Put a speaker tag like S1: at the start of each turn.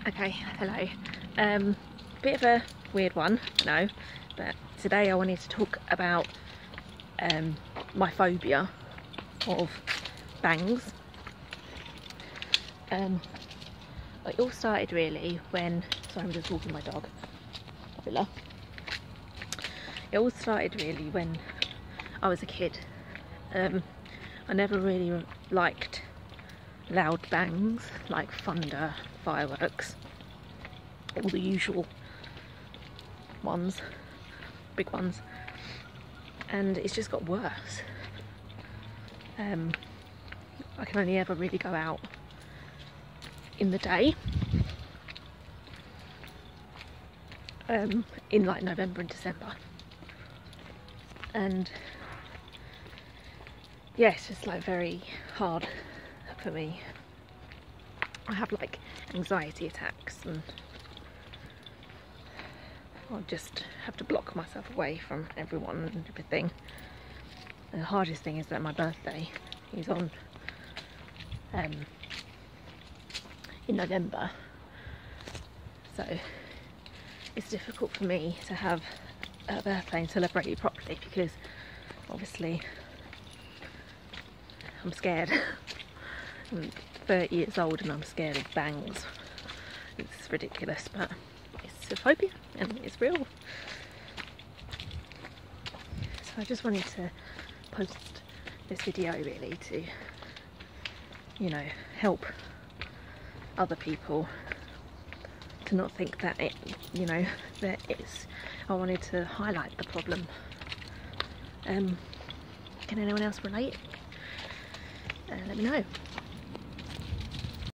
S1: Okay, hello. Bit of a weird one, I know, but today I wanted to talk about my phobia of bangs. It all started really when, sorry, I'm just walking my dog, Lola. It all started really when I was a kid. I never really liked loud bangs like thunder, fireworks, all the usual ones, big ones, and it's just got worse. I can only ever really go out in the day, in like November and December, and yeah, it's just like very hard for me. I have like anxiety attacks and I just have to block myself away from everyone and everything. And the hardest thing is that my birthday is on in November, so it's difficult for me to have a birthday and celebrate it properly because obviously I'm scared. I'm 30 years old and I'm scared of bangs. It's ridiculous, but it's a phobia and it's real. So I just wanted to post this video really to, you know, help other people to not think that it, you know, that it's, I wanted to highlight the problem. Can anyone else relate? Let me know.